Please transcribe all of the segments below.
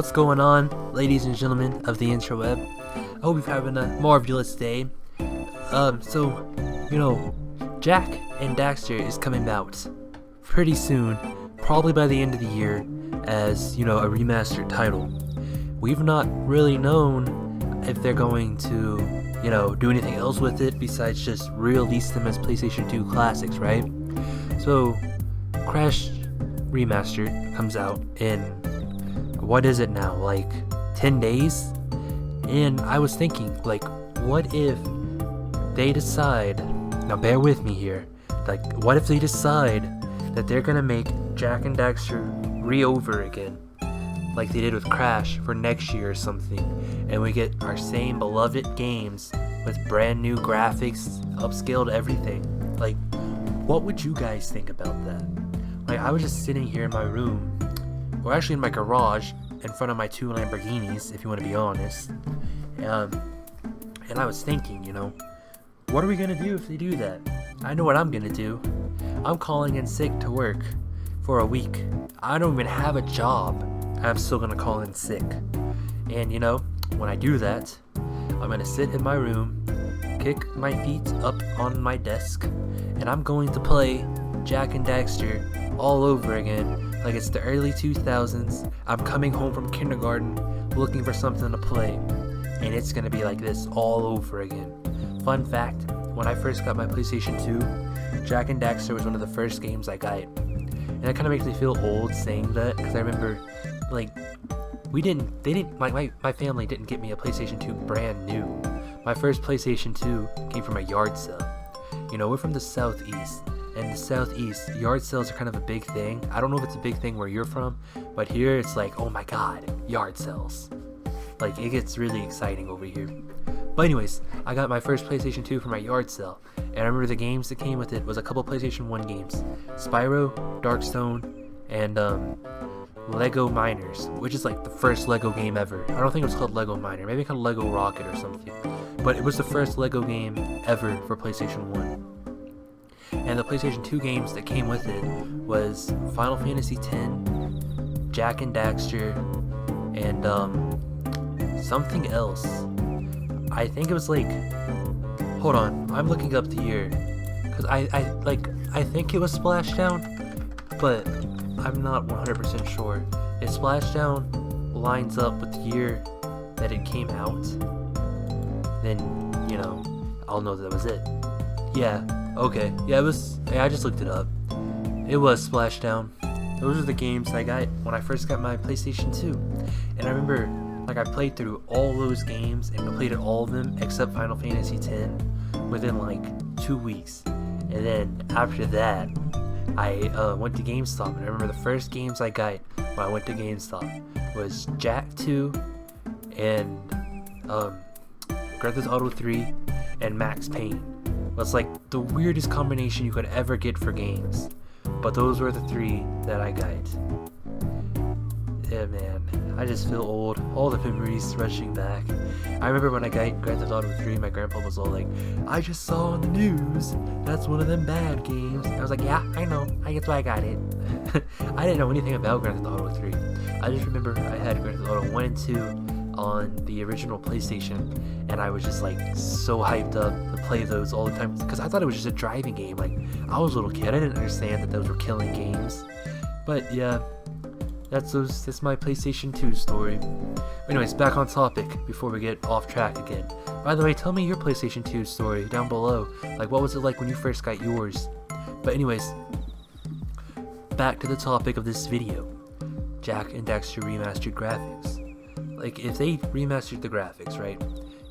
What's going on, ladies and gentlemen of the interweb? I hope you're having a marvelous day. Jak and Daxter is coming out pretty soon, probably by the end of the year, as, a remastered title. We've not really known if they're going to, do anything else with it besides just release them as PlayStation 2 classics, right? So, Crash Remastered comes out in, what is it now, like 10 days? And I was thinking, what if they decide, now bear with me here, what if they decide that they're gonna make Jak and Daxter over again, like they did with Crash for next year or something, and we get our same beloved games with brand new graphics, upscaled everything. What would you guys think about that? I was just sitting here in my room, or actually in my garage, in front of my two Lamborghinis, if you want to be honest, and I was thinking, what are we gonna do if they do that? I know what I'm gonna do. I'm calling in sick to work for a week. I don't even have a job. I'm still gonna call in sick. And when I do that, I'm gonna sit in my room, kick my feet up on my desk, and I'm going to play Jak and Daxter all over again, like it's the early 2000s. I'm coming home from kindergarten looking for something to play, and it's gonna be like this all over again. Fun fact, when I first got my PlayStation 2, Jak and Daxter was one of the first games I got. And that kind of makes me feel old saying that, because I remember, my family didn't get me a PlayStation 2 brand new. My first PlayStation 2 came from a yard sale. We're from the southeast, and the southeast, yard sales are kind of a big thing. I don't know if it's a big thing where you're from, but here it's like, oh my god, yard sales. It gets really exciting over here. But anyways, I got my first PlayStation 2 from my yard sale, and I remember the games that came with it was a couple PlayStation 1 games. Spyro, Darkstone, and Lego Miners, which is the first Lego game ever. I don't think it was called Lego Miner, maybe called Lego Rocket or something. But it was the first Lego game ever for PlayStation 1. And the PlayStation 2 games that came with it was Final Fantasy X, Jak and Daxter, and something else. I think it was hold on, I'm looking up the year, because I think it was Splashdown, but I'm not 100% sure. If Splashdown lines up with the year that it came out, then, I'll know that was it. Yeah, okay, yeah, I just looked it up. It was Splashdown. Those are the games I got when I first got my PlayStation 2, and I remember, I played through all those games and completed all of them except Final Fantasy X within 2 weeks. And then after that, I went to GameStop, and I remember the first games I got when I went to GameStop was Jak 2 and Grand Theft Auto 3 and Max Payne. It was the weirdest combination you could ever get for games, but those were the three that I got. Yeah, man, I just feel old. All the memories rushing back. I remember when I got Grand Theft Auto 3, my grandpa was all like, I just saw on the news, that's one of them bad games. I was like, yeah, I know, that's why I got it. I didn't know anything about Grand Theft Auto 3. I just remember I had Grand Theft Auto 1 and 2 on the original PlayStation, and I was just so hyped up to play those all the time, because I thought it was just a driving game. I was a little kid, I didn't understand that those were killing games. But yeah, that's my PlayStation 2 story. Anyways, back on topic before we get off track again. By the way, tell me your PlayStation 2 story down below. What was it like when you first got yours? But anyways, back to the topic of this video. Jak and Daxter remastered graphics. If they remastered the graphics, right,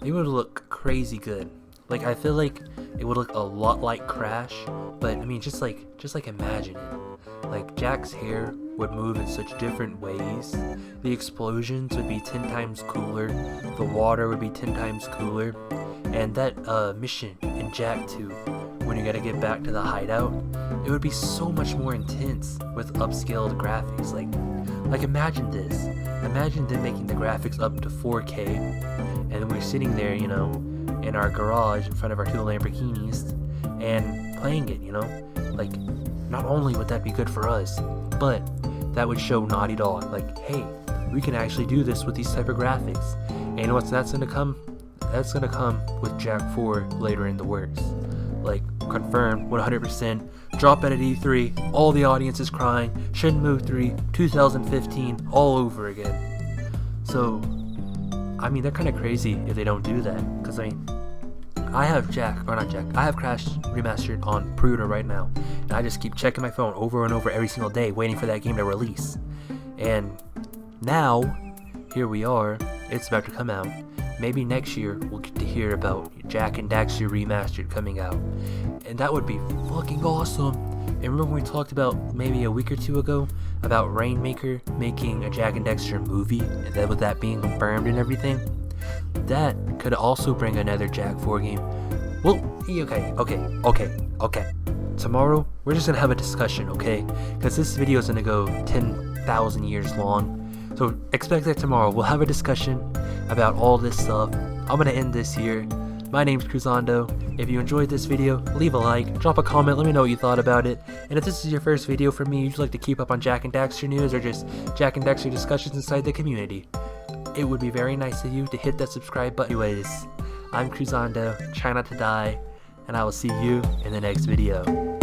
it would look crazy good. I feel it would look a lot like Crash, but I mean, just imagine it. Jak's hair would move in such different ways. The explosions would be 10 times cooler. The water would be 10 times cooler. And that mission in Jak 2, when you gotta get back to the hideout, it would be so much more intense with upscaled graphics. Imagine this. Imagine them making the graphics up to 4K, and then we're sitting there, in our garage in front of our two Lamborghinis, and playing it, not only would that be good for us, but that would show Naughty Dog, hey, we can actually do this with these type of graphics. And you know what's that's gonna come? That's gonna come with Jak 4 later in the works. Like, confirmed 100%. Drop at E3, all the audience is crying. Shenmue 3, 2015, all over again. So, I mean, they're kind of crazy if they don't do that. Because, I mean, I have I have Crash Remastered on pre-order right now. And I just keep checking my phone over and over every single day, waiting for that game to release. And now, here we are, it's about to come out. Maybe next year we'll get to hear about Jak and Daxter Remastered coming out. And that would be fucking awesome. And remember when we talked about maybe a week or two ago about Rainmaker making a Jak and Daxter movie, and then with that being confirmed and everything? That could also bring another Jak 4 game. Well, okay. Tomorrow, we're just gonna have a discussion, okay? Because this video is gonna go 10,000 years long. So expect that tomorrow we'll have a discussion about all this stuff. I'm gonna end this here. My name's Cruzando. If you enjoyed this video, leave a like, drop a comment, let me know what you thought about it. And if this is your first video from me, you'd like to keep up on Jak and Daxter news or just Jak and Daxter discussions inside the community, it would be very nice of you to hit that subscribe button. Anyways, I'm Cruzando, try not to die, and I will see you in the next video.